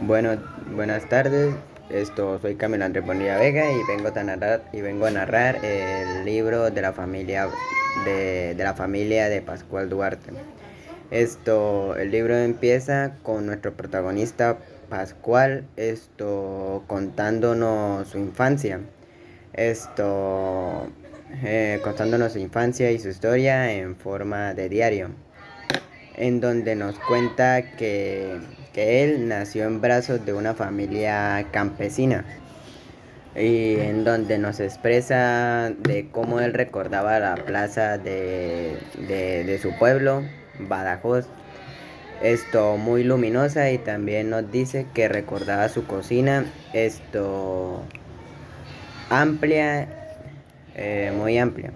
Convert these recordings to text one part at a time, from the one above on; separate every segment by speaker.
Speaker 1: Bueno, buenas tardes. Soy Camilo Andrés Bonilla Vega y vengo a narrar el libro de la familia de Pascual Duarte. El libro empieza con nuestro protagonista Pascual, contándonos su infancia. Esto contándonos su infancia y su historia en forma de diario, en donde nos cuenta que él nació en brazos de una familia campesina y en donde nos expresa de cómo él recordaba la plaza de su pueblo, Badajoz, muy luminosa, y también nos dice que recordaba su cocina, amplia, muy amplia.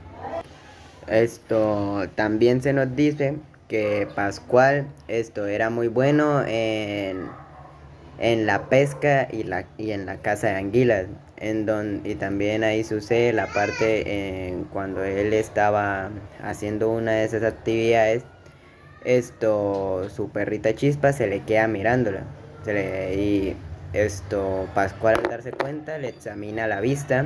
Speaker 1: También se nos dice que Pascual era muy bueno en la pesca y en la caza de anguilas, y también ahí sucede la parte en cuando él estaba haciendo una de esas actividades, su perrita Chispa se le queda mirándola, y Pascual, al darse cuenta, le examina la vista,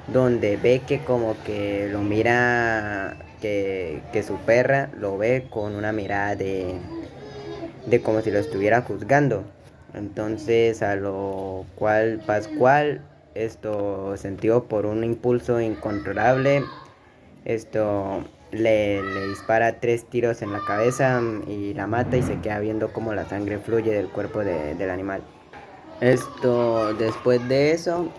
Speaker 1: donde ve que como que lo mira, que su perra lo ve con una mirada de como si lo estuviera juzgando. Entonces, a lo cual Pascual, sentido por un impulso incontrolable, le dispara 3 tiros en la cabeza y la mata, y se queda viendo cómo la sangre fluye del cuerpo del animal. Después de eso,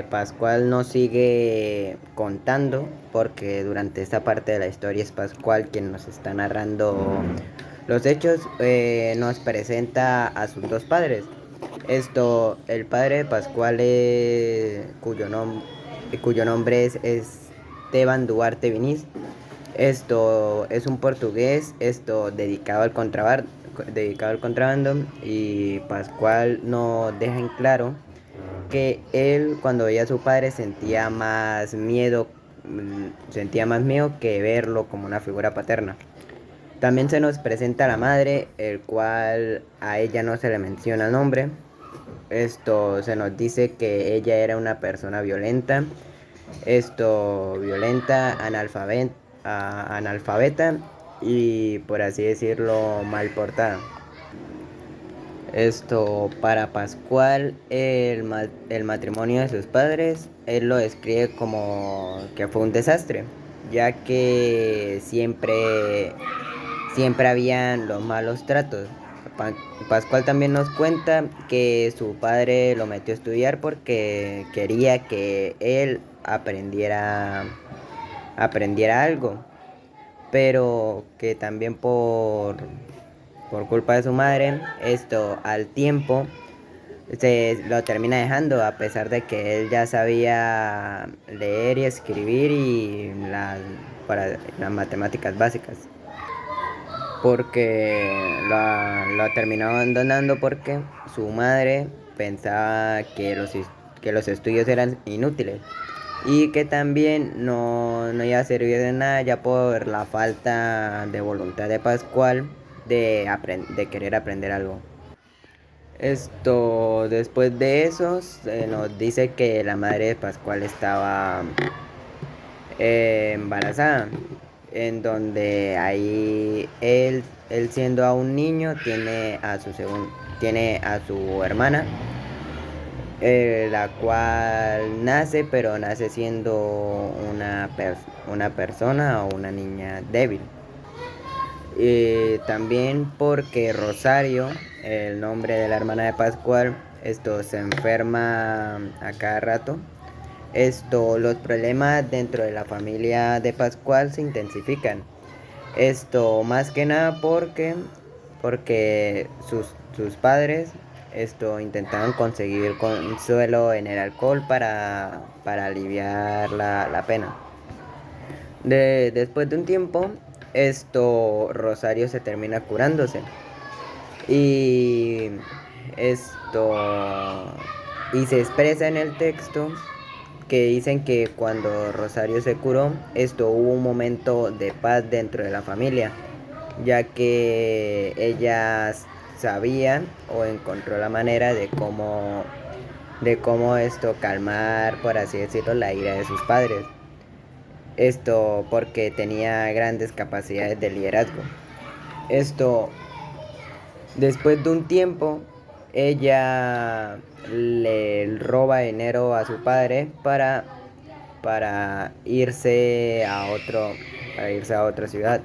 Speaker 1: Pascual nos sigue contando, porque durante esta parte de la historia es Pascual quien nos está narrando los hechos. Nos presenta a sus dos padres. El padre de Pascual, cuyo nombre es Esteban Duarte Viniz. Es un portugués, dedicado al contrabando, y Pascual nos deja en claro que él, cuando veía a su padre, sentía más miedo que verlo como una figura paterna. También se nos presenta a la madre, el cual a ella no se le menciona el nombre. Se nos dice que ella era una persona violenta, analfabeta y, por así decirlo, mal portada. Para Pascual, el matrimonio de sus padres, él lo describe como que fue un desastre, ya que siempre habían los malos tratos. Pascual también nos cuenta que su padre lo metió a estudiar porque quería que él aprendiera algo, pero que también por culpa de su madre, al tiempo se lo termina dejando, a pesar de que él ya sabía leer y escribir para las matemáticas básicas, porque lo terminó abandonando porque su madre pensaba que los estudios eran inútiles y que también no iba a servir de nada, ya por la falta de voluntad de Pascual de querer aprender algo. Después de eso, se nos dice que la madre de Pascual estaba embarazada, en donde ahí él siendo aún niño, tiene a su hermana, la cual nace, pero nace siendo una persona o una niña débil. Y también porque Rosario, el nombre de la hermana de Pascual, se enferma a cada rato. Los problemas dentro de la familia de Pascual se intensifican. Más que nada porque sus padres intentaban conseguir consuelo en el alcohol para aliviar la pena. Después de un tiempo, Rosario se termina curándose. Y esto y se expresa en el texto que dicen que cuando Rosario se curó, hubo un momento de paz dentro de la familia, ya que ella sabía o encontró la manera de cómo calmar, por así decirlo, la ira de sus padres. Esto porque tenía grandes capacidades de liderazgo. Esto, después de un tiempo, ella le roba dinero a su padre para irse a otra ciudad,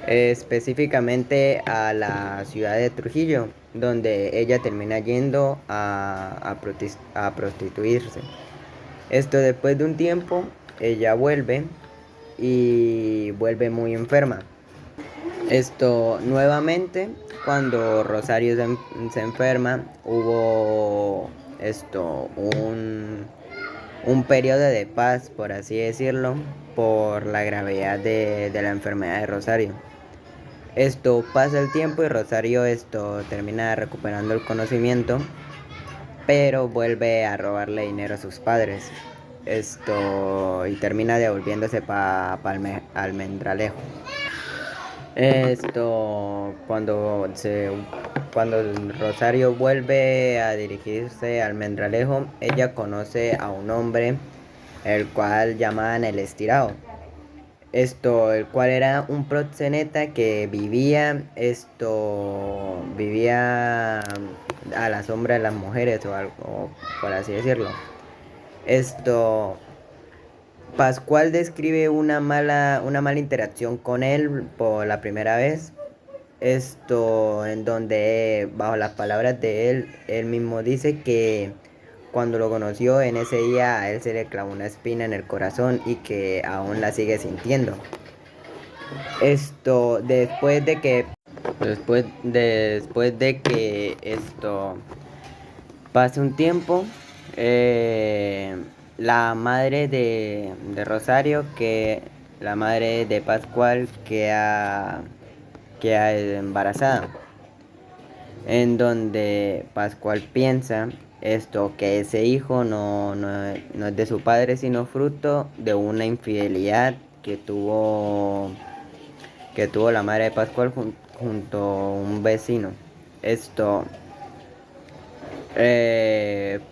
Speaker 1: específicamente a la ciudad de Trujillo, donde ella termina yendo a prostituirse. Esto después de un tiempo, ella vuelve y vuelve muy enferma. Esto nuevamente, cuando Rosario se enferma, hubo un periodo de paz, por así decirlo, por la gravedad de la enfermedad de Rosario. Esto pasa el tiempo y Rosario termina recuperando el conocimiento, pero vuelve a robarle dinero a sus padres. Y termina devolviéndose para Almendralejo. Cuando Rosario vuelve a dirigirse al Almendralejo, ella conoce a un hombre, el cual llamaban el Estirado. El cual era un proxeneta que vivía a la sombra de las mujeres o algo, por así decirlo. Pascual describe una mala interacción con él por la primera vez. En donde, bajo las palabras de él mismo dice que cuando lo conoció en ese día a él se le clavó una espina en el corazón y que aún la sigue sintiendo. Después de que pase un tiempo, la madre de Rosario, la madre de Pascual, queda embarazada, en donde Pascual piensa que ese hijo no es de su padre, sino fruto de una infidelidad que tuvo la madre de Pascual junto a un vecino.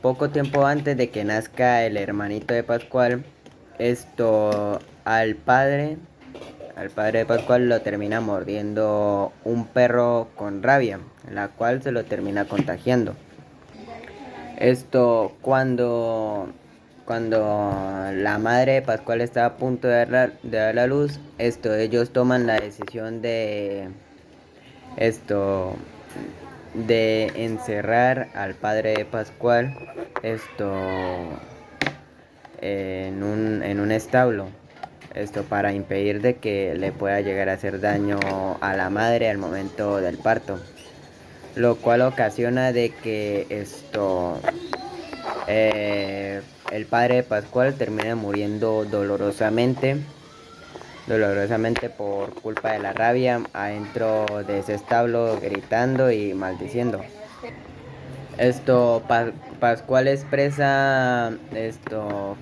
Speaker 1: Poco tiempo antes de que nazca el hermanito de Pascual, esto al padre de Pascual lo termina mordiendo un perro con rabia, la cual se lo termina contagiando. Cuando la madre de Pascual está a punto de dar la luz, ellos toman la decisión esto de encerrar al padre de Pascual en un establo, para impedir de que le pueda llegar a hacer daño a la madre al momento del parto, lo cual ocasiona de que el padre de Pascual termina muriendo dolorosamente por culpa de la rabia adentro de ese establo, gritando y maldiciendo. Pascual expresa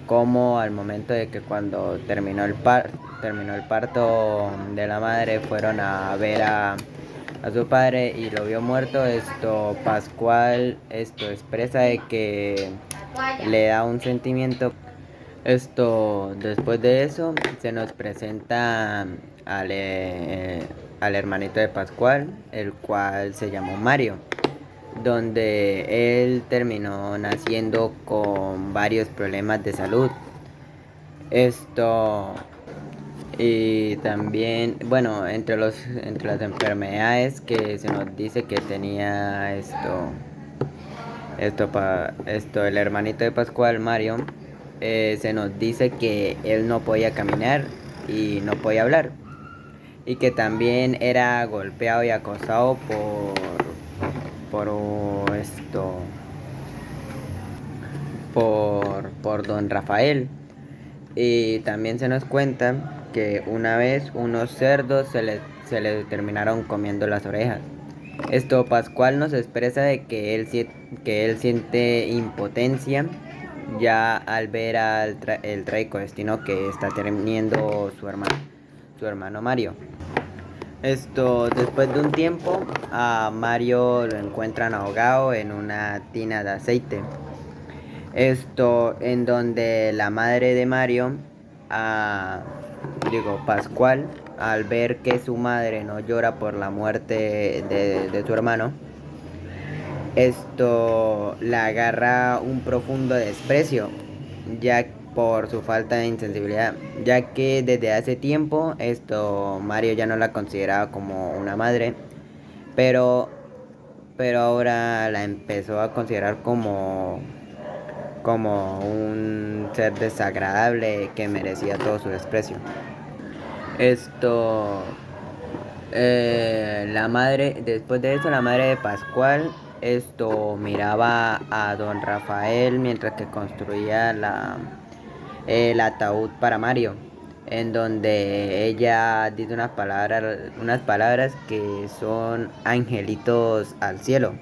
Speaker 1: como al momento de que cuando terminó el parto de la madre, fueron a ver a su padre y lo vio muerto. Pascual expresa de que le da un sentimiento. Después de eso se nos presenta al hermanito de Pascual, el cual se llamó Mario, donde él terminó naciendo con varios problemas de salud. Y también, bueno, entre las enfermedades que se nos dice que tenía el hermanito de Pascual, Mario, se nos dice que él no podía caminar y no podía hablar, y que también era golpeado y acosado por don Rafael. Y también se nos cuenta que una vez unos cerdos se le terminaron comiendo las orejas. Pascual nos expresa de que él siente impotencia ya al ver el trágico destino que está teniendo su hermano Mario. Después de un tiempo, a Mario lo encuentran ahogado en una tina de aceite. En donde la madre de Mario, ah, Pascual, al ver que su madre no llora por la muerte de su hermano, la agarra un profundo desprecio, ya por su falta de insensibilidad, ya que desde hace tiempo Mario ya no la consideraba como una madre, pero ahora la empezó a considerar como un ser desagradable que merecía todo su desprecio. Esto, la madre, después de eso, la madre de Pascual, miraba a don Rafael mientras que construía el ataúd para Mario, en donde ella dice unas palabras que son angelitos al cielo,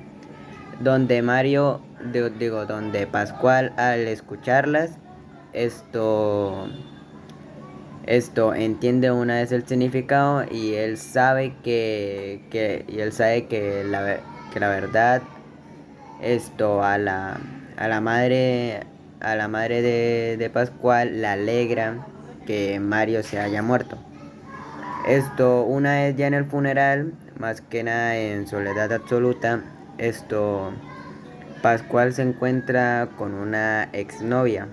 Speaker 1: donde donde Pascual al escucharlas, esto, entiende una vez el significado y él sabe que la verdad, a la madre de Pascual la alegra que Mario se haya muerto. Una vez ya en el funeral, más que nada en soledad absoluta, Pascual se encuentra con una exnovia,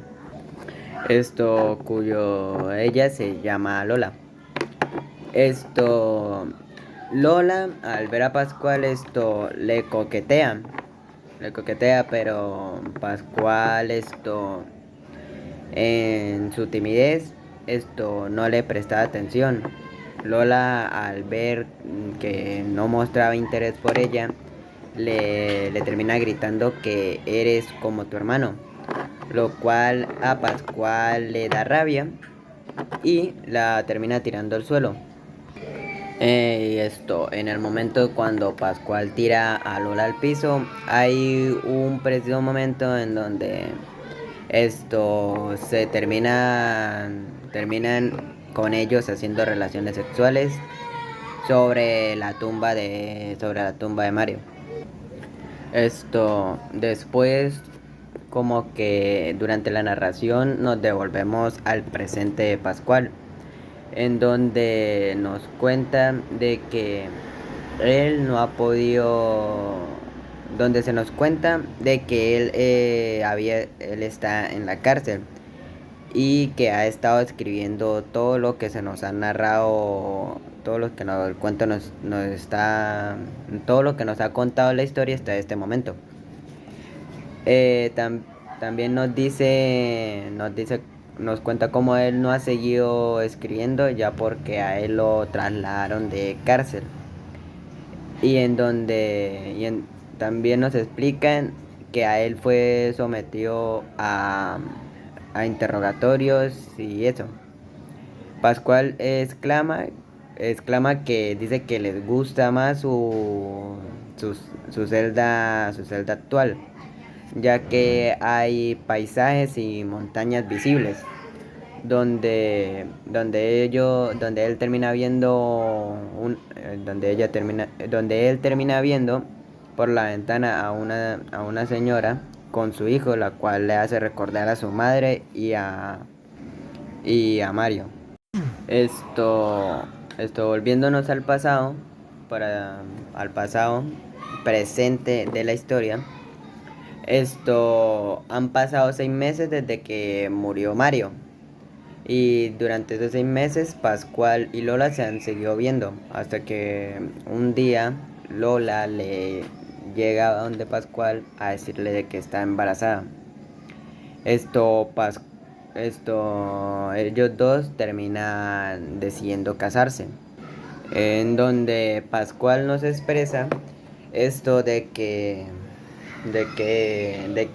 Speaker 1: cuyo ella se llama Lola. Esto, Lola, al ver a Pascual, le coquetea, pero Pascual, en su timidez, no le prestaba atención. Lola, al ver que no mostraba interés por ella, le termina gritando que eres como tu hermano, lo cual a Pascual le da rabia y la termina tirando al suelo. En el momento cuando Pascual tira a Lola al piso, hay un preciso momento en donde terminan con ellos haciendo relaciones sexuales sobre la tumba de Mario. Después, como que durante la narración nos devolvemos al presente de Pascual, en donde nos cuenta de que él no ha podido, donde se nos cuenta de que él está en la cárcel y que ha estado escribiendo todo lo que se nos ha narrado, todo lo que el cuento todo lo que nos ha contado la historia hasta este momento. Eh, tam- También nos cuenta cómo él no ha seguido escribiendo ya porque a él lo trasladaron de cárcel y también nos explican que a él fue sometido a interrogatorios y eso. Pascual exclama que dice que les gusta más su celda actual, ya que hay paisajes y montañas visibles, donde él termina viendo donde él termina viendo por la ventana a una señora con su hijo, la cual le hace recordar a su madre y a Mario. Esto, Volviéndonos al pasado presente de la historia. Han pasado 6 meses desde que murió Mario. Y durante esos 6 meses, Pascual y Lola se han seguido viendo. Hasta que un día Lola le llega a donde Pascual a decirle de que está embarazada. Esto, Pas- Ellos dos terminan decidiendo casarse. En donde Pascual nos expresa esto de que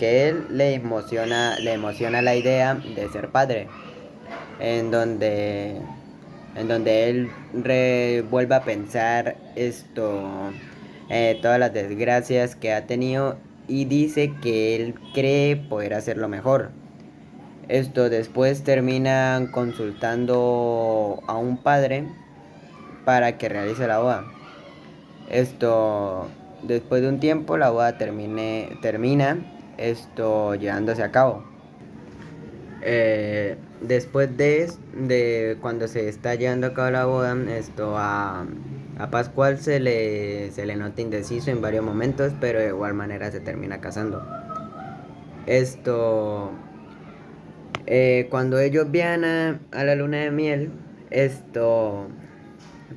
Speaker 1: él le emociona la idea de ser padre, en donde él vuelve a pensar todas las desgracias que ha tenido y dice que él cree poder hacerlo mejor. Después terminan consultando a un padre para que realice la boda. Después de un tiempo, la boda termina llevándose a cabo. Después de cuando se está llevando a cabo la boda, a Pascual se le nota indeciso en varios momentos, pero de igual manera se termina casando. Esto, Cuando ellos viajan a la luna de miel,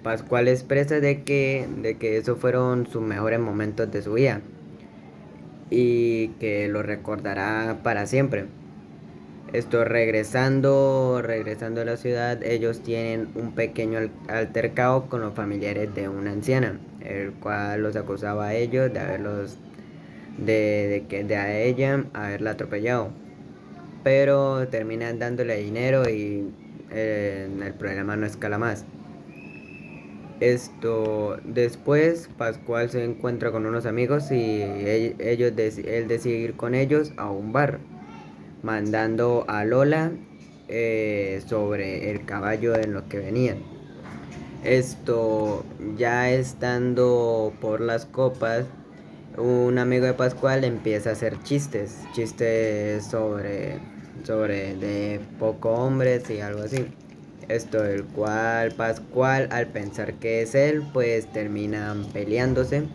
Speaker 1: Pascual expresa de que esos fueron sus mejores momentos de su vida y que lo recordará para siempre. Regresando a la ciudad, ellos tienen un pequeño altercado con los familiares de una anciana, el cual los acusaba a ellos de haberlos, de a ella haberla atropellado. Pero terminan dándole dinero y el problema no escala más. Después Pascual se encuentra con unos amigos y él decide ir con ellos a un bar, mandando a Lola sobre el caballo en lo que venían. Ya estando por las copas, un amigo de Pascual empieza a hacer chistes sobre de poco hombres y algo así. El cual Pascual, al pensar que es él, pues terminan peleándose.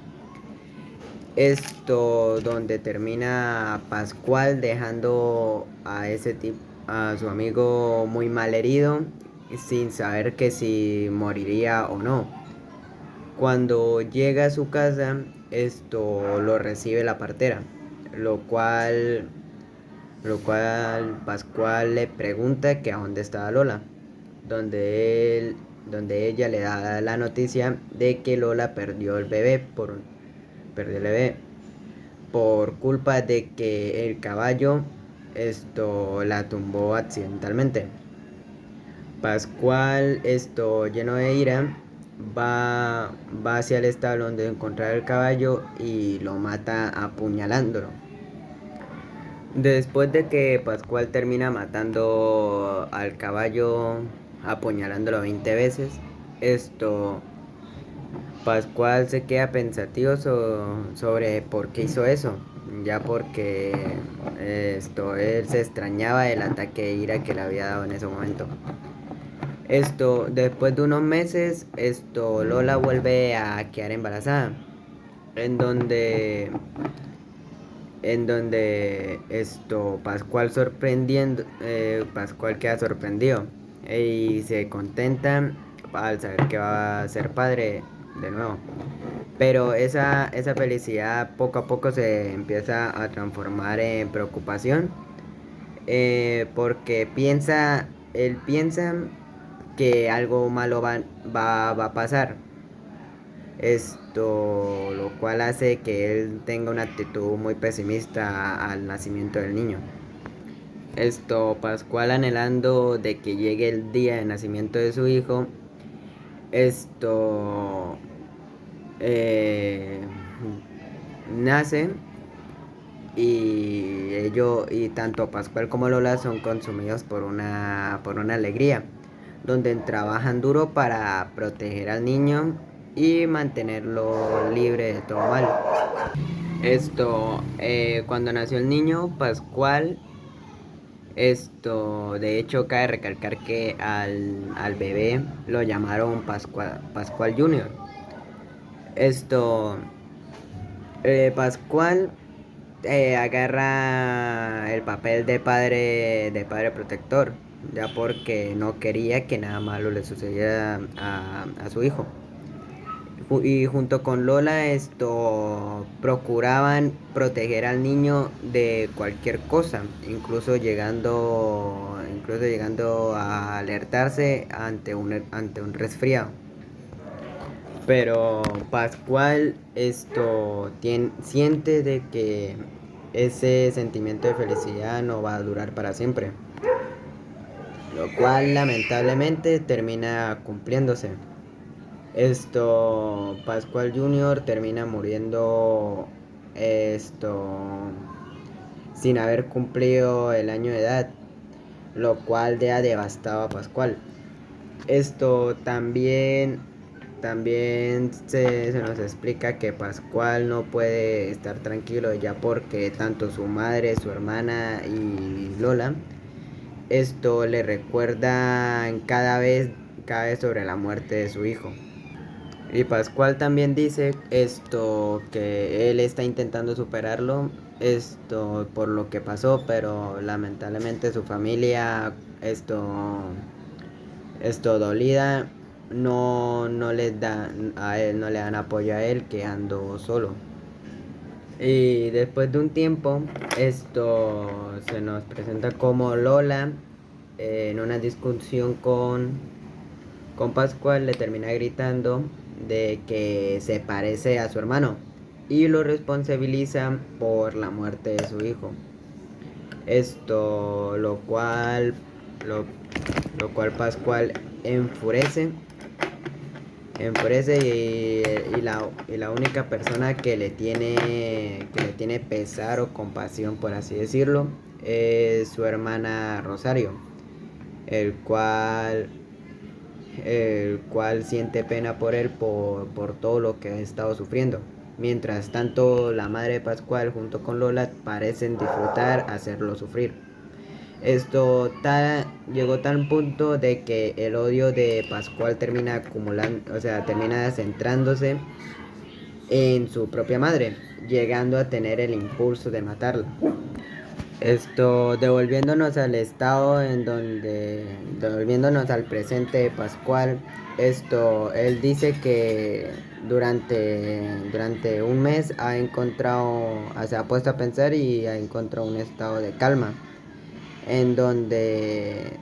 Speaker 1: Donde termina Pascual dejando a su amigo muy mal herido, sin saber que si moriría o no. Cuando llega a su casa, lo recibe la partera, lo cual Pascual le pregunta que a dónde estaba Lola, donde ella le da la noticia de que Lola perdió el bebé por culpa de que el caballo la tumbó accidentalmente. Pascual, lleno de ira, va hacia el establo donde encontrar el caballo y lo mata apuñalándolo. Después de que Pascual termina matando al caballo, apuñalándolo 20 veces, Pascual se queda pensativo sobre por qué hizo eso, ya porque él se extrañaba del ataque de ira que le había dado en ese momento. Después de unos meses, Lola vuelve a quedar embarazada, en donde Pascual queda sorprendido y se contenta al saber que va a ser padre de nuevo. Pero esa felicidad poco a poco se empieza a transformar en preocupación, porque él piensa que algo malo va a pasar. Lo cual hace que él tenga una actitud muy pesimista al nacimiento del niño. Pascual, anhelando de que llegue el día de nacimiento de su hijo, eh, nace, y tanto Pascual como Lola son consumidos por una alegría, donde trabajan duro para proteger al niño y mantenerlo libre de todo mal. Cuando nació el niño, Pascual, de hecho, cabe recalcar que al bebé lo llamaron Pascual Junior. Pascual agarra el papel de padre protector, ya porque no quería que nada malo le sucediera a su hijo. Y junto con Lola, procuraban proteger al niño de cualquier cosa, incluso llegando a alertarse ante un resfriado. Pero Pascual siente de que ese sentimiento de felicidad no va a durar para siempre, lo cual lamentablemente termina cumpliéndose. Pascual Junior termina muriendo sin haber cumplido el año de edad, lo cual deja devastado a Pascual. También también se nos explica que Pascual no puede estar tranquilo ya porque tanto su madre, su hermana y Lola esto le recuerdan cada vez sobre la muerte de su hijo. Y Pascual también dice esto que él está intentando superarlo esto por lo que pasó, pero lamentablemente su familia esto dolida no les da a él, no le dan apoyo a él quedando solo. Y después de un tiempo esto se nos presenta como Lola en una discusión con Pascual le termina gritando de que se parece a su hermano y lo responsabiliza por la muerte de su hijo. Esto lo, lo cual Pascual enfurece y la única persona que le tiene pesar o compasión por así decirlo es su hermana Rosario, el cual siente pena por él por todo lo que ha estado sufriendo. Mientras tanto, la madre de Pascual junto con Lola parecen disfrutar hacerlo sufrir. Llegó tal punto de que el odio de Pascual termina acumulando, o sea, termina centrándose en su propia madre, llegando a tener el impulso de matarla. Devolviéndonos al estado devolviéndonos al presente de Pascual, él dice que durante un mes se ha puesto a pensar y ha encontrado un estado de calma, en donde,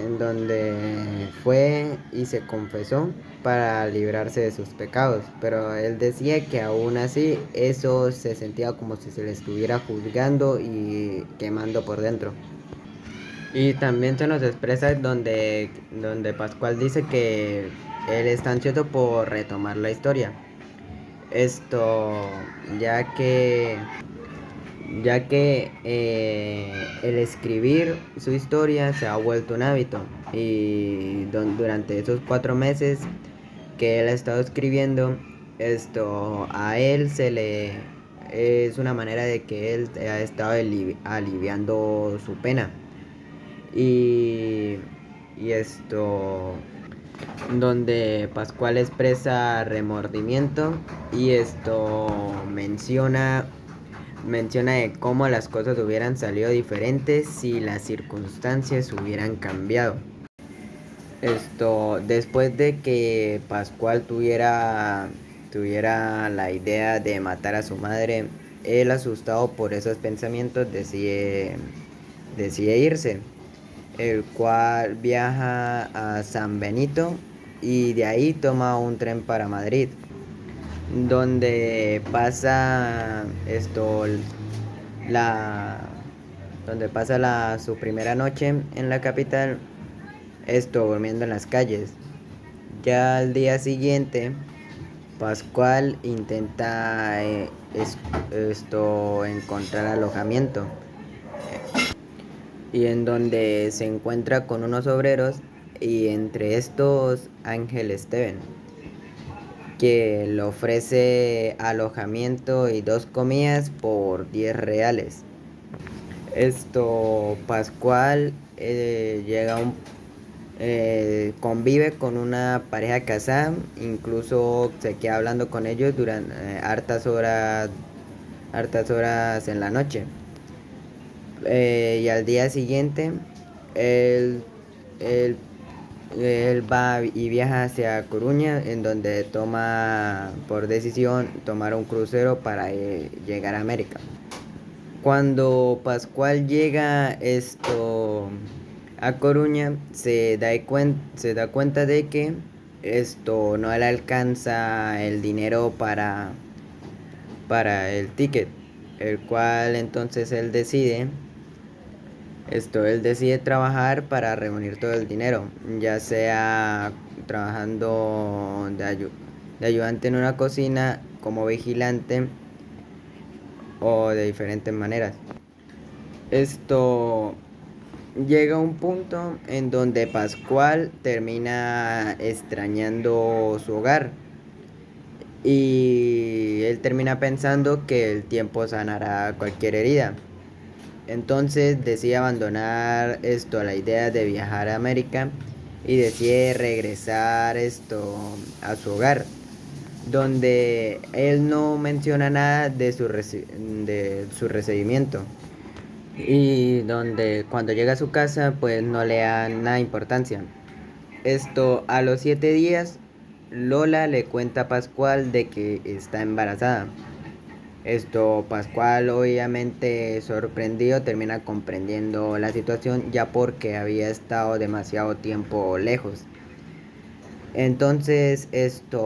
Speaker 1: en donde fue y se confesó para librarse de sus pecados, pero él decía que aún así eso se sentía como si se le estuviera juzgando y quemando por dentro. Y también se nos expresa donde Pascual dice que él está ansioso por retomar la historia. Esto, ya que el escribir su historia se ha vuelto un hábito y durante esos 4 meses que él ha estado escribiendo a él se le es una manera de que él ha estado aliviando su pena y, y donde Pascual expresa remordimiento y menciona de cómo las cosas hubieran salido diferentes si las circunstancias hubieran cambiado. Después de que Pascual tuviera la idea de matar a su madre, él asustado por esos pensamientos decide irse, el cual viaja a San Benito y de ahí toma un tren para Madrid, donde pasa la su primera noche en la capital, durmiendo en las calles. Ya al día siguiente, Pascual intenta encontrar alojamiento y en donde se encuentra con unos obreros y entre estos Ángel Esteban, que le ofrece alojamiento y 2 comidas por 10 reales. Pascual convive con una pareja casada, incluso se queda hablando con ellos durante hartas horas en la noche. Y al día siguiente, él, él, él va y viaja hacia Coruña, en donde toma por decisión tomar un crucero para llegar a América. Cuando Pascual llega a Coruña, se da cuenta de que no le alcanza el dinero para el ticket, el cual entonces él decide trabajar para reunir todo el dinero, ya sea trabajando de ayudante en una cocina, como vigilante o de diferentes maneras. Esto Llega un punto en donde Pascual termina extrañando su hogar, y él termina pensando que el tiempo sanará cualquier herida. Entonces decide abandonar la idea de viajar a América y decide regresar a su hogar, donde él no menciona nada de su recibimiento y donde cuando llega a su casa pues no le da nada de importancia. A los 7 días, Lola le cuenta a Pascual de que está embarazada. Pascual, obviamente sorprendido, termina comprendiendo la situación ya porque había estado demasiado tiempo lejos. Entonces,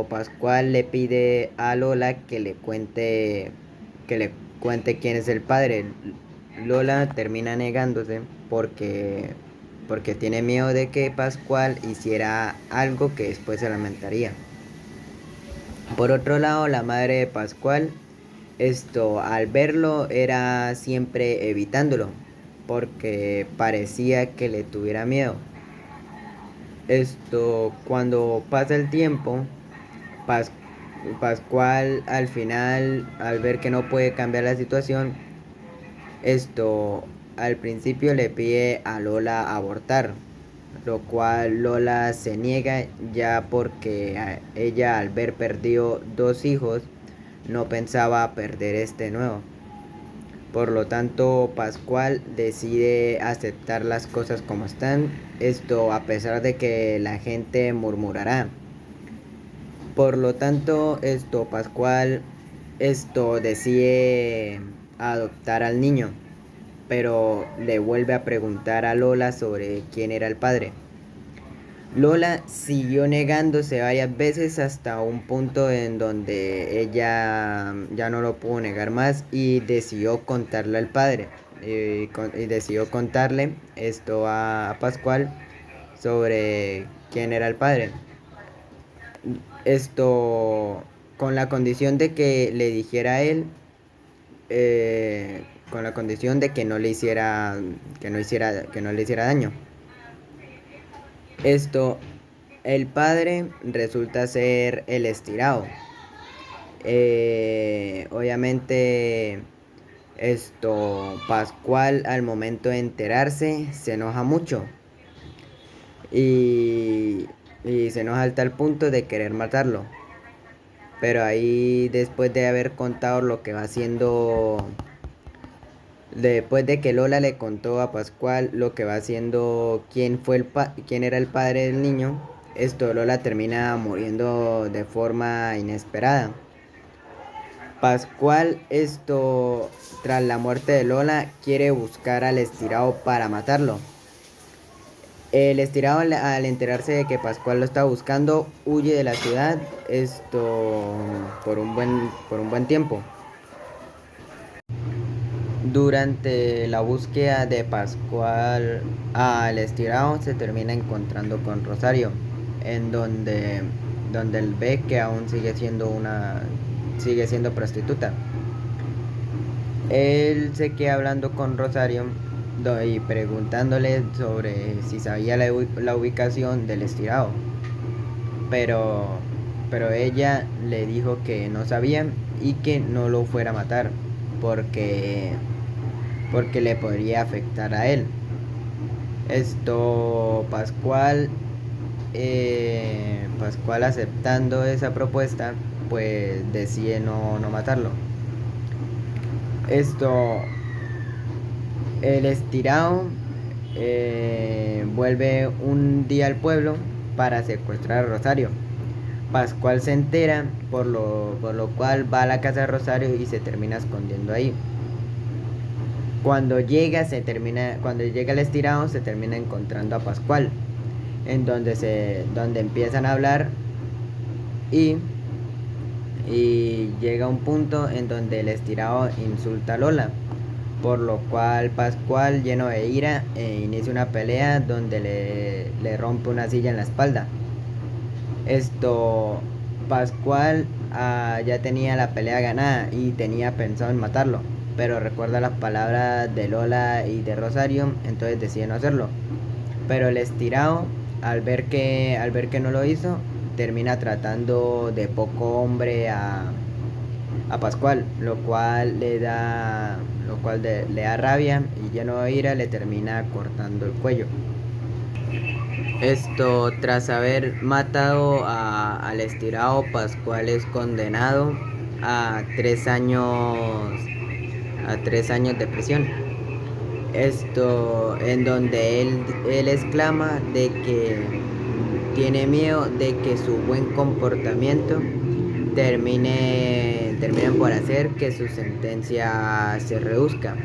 Speaker 1: Pascual le pide a Lola que le cuente quién es el padre. Lola termina negándose porque tiene miedo de que Pascual hiciera algo que después se lamentaría. Por otro lado, la madre de Pascual, al verlo era siempre evitándolo, porque parecía que le tuviera miedo. Cuando pasa el tiempo, Pas- Pascual al final, al ver que no puede cambiar la situación, esto al principio le pide a Lola abortar, lo cual Lola se niega ya porque ella al ver perdido 2 hijos no pensaba perder este nuevo. Por lo tanto, Pascual decide aceptar las cosas como están, a pesar de que la gente murmurará. Por lo tanto, Pascual, decide adoptar al niño, pero le vuelve a preguntar a Lola sobre quién era el padre. Lola siguió negándose varias veces hasta un punto en donde ella ya no lo pudo negar más y decidió contarle al padre. Y decidió contarle a Pascual sobre quién era el padre. Esto con la condición de que le dijera a él, con la condición de que no le hiciera, que no le hiciera daño. Esto, el padre resulta ser el estirado. Obviamente, Pascual al momento de enterarse se enoja mucho y, y se enoja al tal punto de querer matarlo. Pero ahí, después de haber contado lo que va haciendo, después de que Lola le contó a Pascual lo que va haciendo, quién era el padre del niño, Lola termina muriendo de forma inesperada. Pascual, tras la muerte de Lola, quiere buscar al estirado para matarlo. El estirado, al enterarse de que Pascual lo está buscando, huye de la ciudad, por un buen tiempo. Durante la búsqueda de Pascual al estirado, se termina encontrando con Rosario, en donde él ve que aún sigue siendo prostituta. Él se queda hablando con Rosario y preguntándole sobre si sabía la ubicación del estirado. Pero, pero ella le dijo que no sabía y que no lo fuera a matar porque, porque le podría afectar a él. Pascual, Pascual aceptando esa propuesta, pues decide no matarlo. Esto, el estirado vuelve un día al pueblo para secuestrar a Rosario. Pascual se entera, por lo cual va a la casa de Rosario y se termina escondiendo ahí. Cuando llega el estirado, se termina encontrando a Pascual, donde empiezan a hablar y, y llega un punto en donde el estirado insulta a Lola, por lo cual Pascual, lleno de ira, inicia una pelea donde le rompe una silla en la espalda. Esto, Pascual ya tenía la pelea ganada y tenía pensado en matarlo, pero recuerda las palabras de Lola y de Rosario, entonces decide no hacerlo. Pero el estirado, al ver que no lo hizo, termina tratando de poco hombre a Pascual, le da rabia y lleno de ira le termina cortando el cuello. Tras haber matado al estirado, Pascual es condenado a 3 años de prisión. En donde él exclama de que tiene miedo de que su buen comportamiento terminen por hacer que su sentencia se reduzca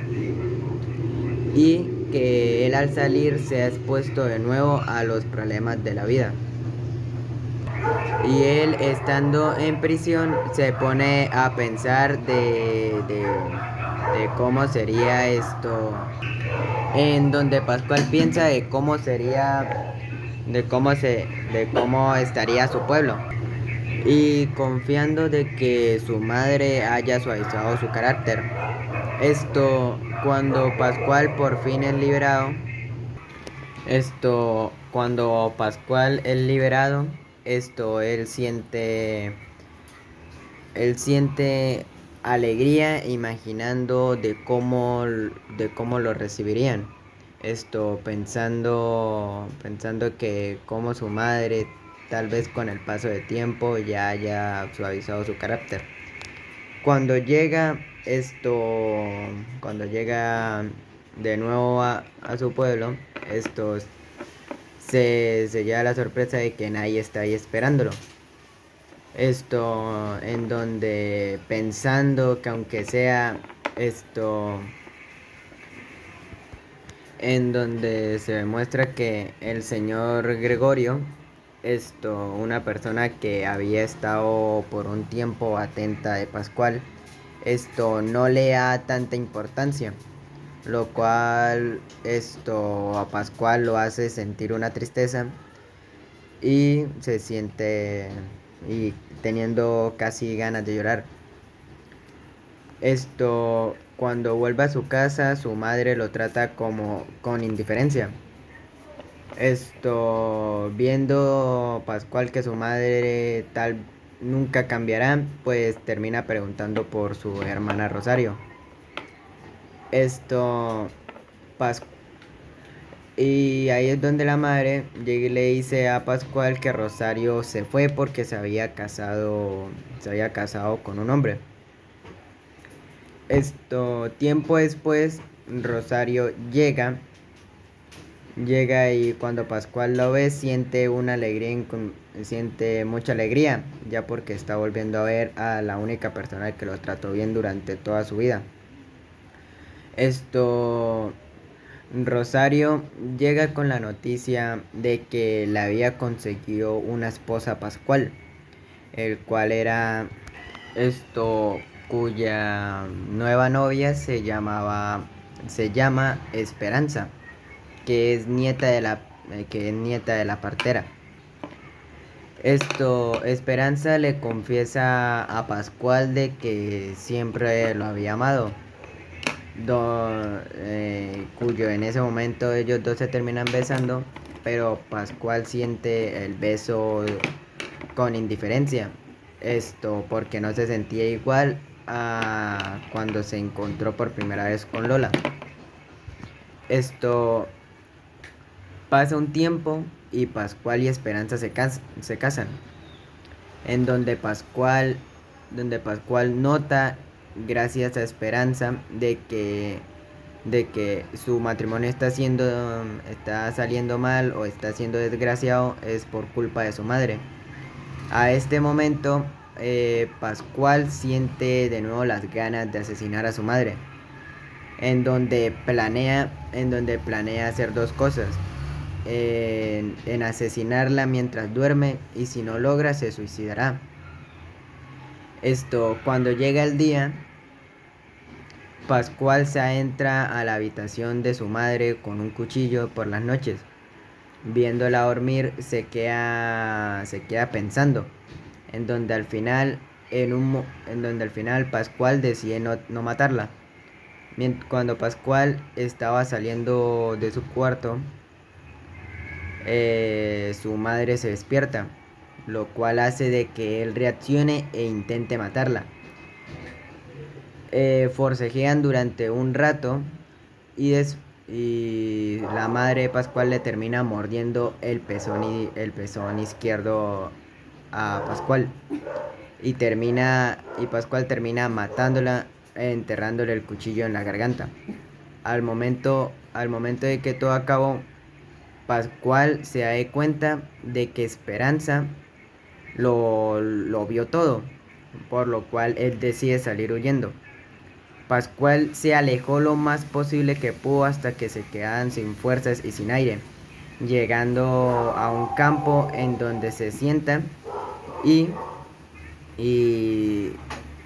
Speaker 1: y que él al salir sea expuesto de nuevo a los problemas de la vida. Y él estando en prisión se pone a pensar de cómo sería en donde Pascual piensa de cómo sería, de cómo estaría su pueblo y confiando de que su madre haya suavizado su carácter. Cuando Pascual por fin es liberado, cuando Pascual es liberado, él siente alegría imaginando de cómo lo recibirían. Pensando que como su madre, tal vez con el paso de tiempo, ya haya suavizado su carácter. Cuando llega cuando llega de nuevo a su pueblo, se lleva la sorpresa de que nadie está ahí esperándolo. En donde pensando que aunque sea en donde se demuestra que el señor Gregorio, una persona que había estado por un tiempo atenta de Pascual, no le da tanta importancia, lo cual a Pascual lo hace sentir una tristeza y se siente y teniendo casi ganas de llorar. Cuando vuelve a su casa, su madre lo trata como con indiferencia. Viendo Pascual que su madre tal nunca cambiará, pues termina preguntando por su hermana Rosario. Esto, Pas- y ahí es donde la madre llega y le dice a Pascual que Rosario se fue porque se había casado con un hombre. Tiempo después, Rosario llega y cuando Pascual lo ve siente siente mucha alegría, ya porque está volviendo a ver a la única persona que lo trató bien durante toda su vida. Rosario llega con la noticia de que le había conseguido una esposa a Pascual, el cual era esto cuya nueva novia se llama Esperanza, que es nieta de la partera. Esperanza le confiesa a Pascual de que siempre lo había amado, cuyo en ese momento ellos dos se terminan besando, pero Pascual siente el beso con indiferencia, porque no se sentía igual a cuando se encontró por primera vez con Lola. Esto Pasa un tiempo y Pascual y Esperanza se casan, en donde Pascual nota, gracias a Esperanza, de que su matrimonio está saliendo mal o está siendo desgraciado es por culpa de su madre. A este momento, Pascual siente de nuevo las ganas de asesinar a su madre, en donde planea hacer dos cosas, en asesinarla mientras duerme y si no logra se suicidará. Cuando llega el día, Pascual se adentra a la habitación de su madre con un cuchillo por las noches. Viéndola dormir se queda pensando, en donde al final Pascual decide no matarla. Cuando Pascual estaba saliendo de su cuarto, su madre se despierta lo cual hace de que él reaccione e intente matarla. Forcejean durante un rato y, y la madre de Pascual le termina mordiendo el pezón izquierdo a Pascual y Pascual termina matándola, enterrándole el cuchillo en la garganta. Al momento de que todo acabó, Pascual se da cuenta de que Esperanza lo vio todo, por lo cual él decide salir huyendo. Pascual se alejó lo más posible que pudo hasta que se quedan sin fuerzas y sin aire, llegando a un campo en donde se sienta y, y,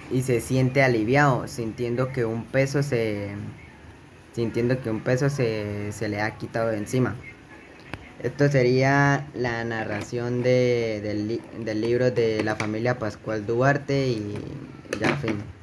Speaker 1: y se siente aliviado, sintiendo que un peso se le ha quitado de encima. Esto sería la narración del libro de la familia Pascual Duarte y ya fin.